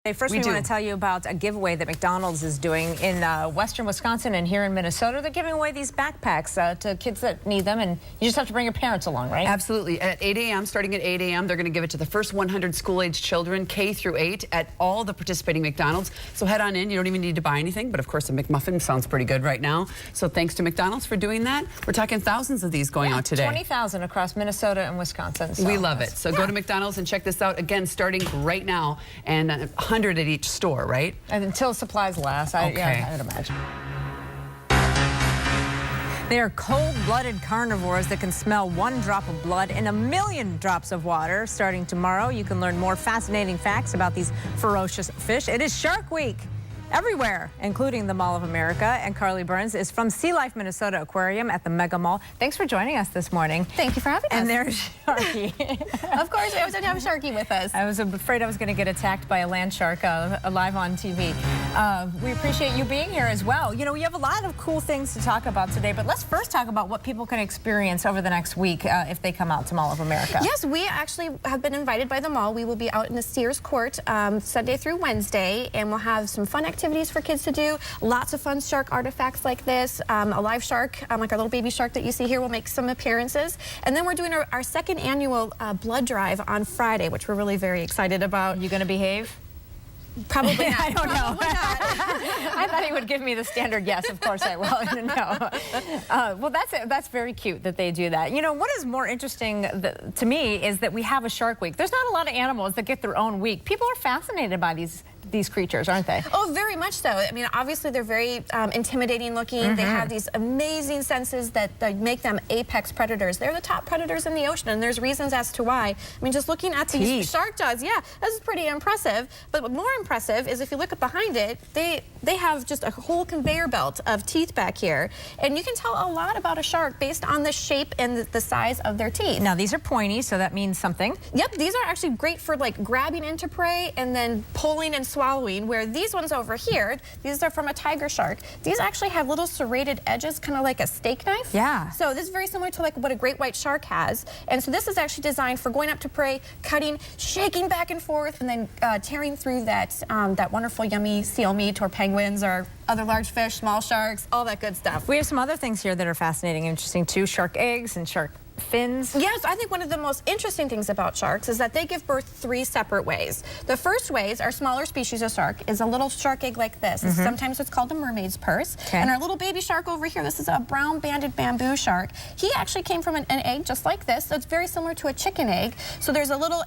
Hey, first, we want to tell you about a giveaway that McDonald's is doing in western Wisconsin and here in Minnesota. They're giving away these backpacks to kids that need them, and you just have to bring your parents along, right? Absolutely. At 8 a.m., starting at 8 a.m., they're going to give it to the first 100 school-age children, K through 8, at all the participating McDonald's. So head on in. You don't even need to buy anything, but of course, a McMuffin sounds pretty good right now. So thanks to McDonald's for doing that. We're talking thousands of these going out today. 20,000 across Minnesota and Wisconsin. So we love it. So go to McDonald's and check this out. Again, starting right now, and 100 at each store. Right? And until supplies last, I would imagine. They are cold-blooded carnivores that can smell one drop of blood in a million drops of water. Starting tomorrow, you can learn more fascinating facts about these ferocious fish. It is Shark Week everywhere, including the Mall of America. And Carly Burns is from SeaLife Minnesota Aquarium at the Mega Mall. Thanks for joining us this morning. Thank you for having us. And there's Sharky. Of course, we always have Sharky with us. I was afraid I was going to get attacked by a land shark live on TV. We appreciate you being here as well. You know, we have a lot of cool things to talk about today, but let's first talk about what people can experience over the next week if they come out to Mall of America. Yes, we actually have been invited by the mall. We will be out in the Sears Court Sunday through Wednesday, and we'll have some fun activities for kids to do. Lots of fun shark artifacts like this. A live shark, like our little baby shark that you see here, will make some appearances. And then we're doing our second annual blood drive on Friday, which we're really very excited about. Are you going to behave? Probably not. I don't know. I thought he would give me the standard yes. Of course I will. No. Well, that's very cute that they do that. You know, what is more interesting to me is that we have a Shark Week. There's not a lot of animals that get their own week. People are fascinated by these creatures, aren't they? Oh, very much so. I mean, obviously they're very intimidating looking. They have these amazing senses that make them apex predators. They're the top predators in the ocean, and there's reasons as to why. I mean, just looking at these shark jaws, yeah, this is pretty impressive. But what more impressive is if you look up behind it, they have just a whole conveyor belt of teeth back here, and you can tell a lot about a shark based on the shape and the size of their teeth. Now, these are pointy, so that means something. Yep, these are actually great for like grabbing into prey and then pulling and swallowing, where these ones over here, these are from a tiger shark. These actually have little serrated edges, kind of like a steak knife. Yeah. So this is very similar to like what a great white shark has. And so this is actually designed for going up to prey, cutting, shaking back and forth, and then tearing through that wonderful, yummy seal meat or penguins or other large fish, small sharks, all that good stuff. We have some other things here that are fascinating and interesting too. Shark eggs and shark fins. Yes, I think one of the most interesting things about sharks is that they give birth 3 separate ways. The first way is our smaller species of shark is a little shark egg like this. Sometimes it's called a mermaid's purse. And our little baby shark over here, this is a brown banded bamboo shark. He actually came from an egg just like this. So it's very similar to a chicken egg. So there's a little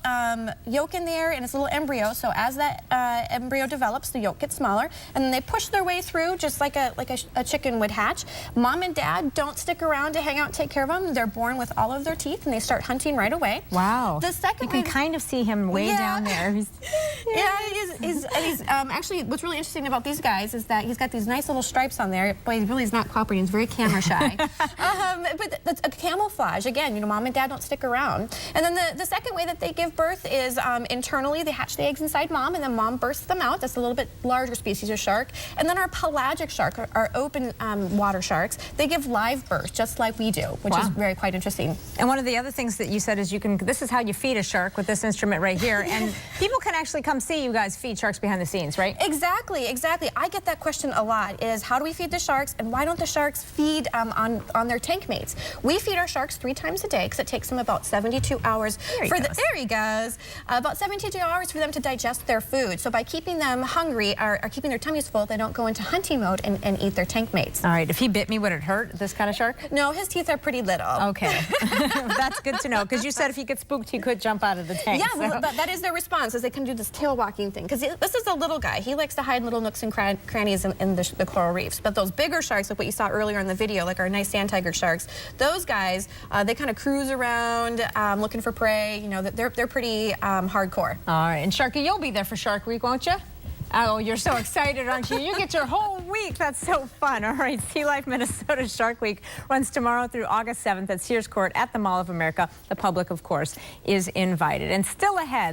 yolk in there and it's a little embryo. So as that embryo develops, the yolk gets smaller, and then they push their way through just like a chicken would hatch. Mom and dad don't stick around to hang out and take care of them. They're born with all of their teeth, and they start hunting right away. Wow. The second, you can kind of see him way down there. He's actually, what's really interesting about these guys is that he's got these nice little stripes on there. Boy, he really is not cooperating. He's very camera shy. But that's a camouflage. Again, you know, mom and dad don't stick around. And then the second way that they give birth is internally. They hatch the eggs inside mom, and then mom bursts them out. That's a little bit larger species of shark. And then our pelagic shark, our open water sharks, they give live birth, just like we do, which is quite interesting. And one of the other things that you said is this is how you feed a shark with this instrument right here. And people can actually come see you guys feed sharks behind the scenes, right? Exactly, exactly. I get that question a lot, is how do we feed the sharks, and why don't the sharks feed on their tank mates? We feed our sharks 3 times a day because it takes them about 72 hours. There he goes. About 72 hours for them to digest their food. So by keeping them hungry or keeping their tummies full, they don't go into hunting mode and eat their tank mates. All right, if he bit me, would it hurt, this kind of shark? No, his teeth are pretty little. Okay. That's good to know, because you said if he gets spooked, he could jump out of the tank. Yeah, well, that is their response, is they can do this tail walking thing. Because this is a little guy. He likes to hide in little nooks and crannies in the coral reefs. But those bigger sharks, like what you saw earlier in the video, like our nice sand tiger sharks, those guys, they kind of cruise around looking for prey. You know, they're pretty hardcore. All right, and Sharky, you'll be there for Shark Week, won't you? Oh, you're so excited, aren't you? You get your whole week. That's so fun. All right, SeaLife Minnesota Shark Week runs tomorrow through August 7th at Sears Court at the Mall of America. The public, of course, is invited. And still ahead.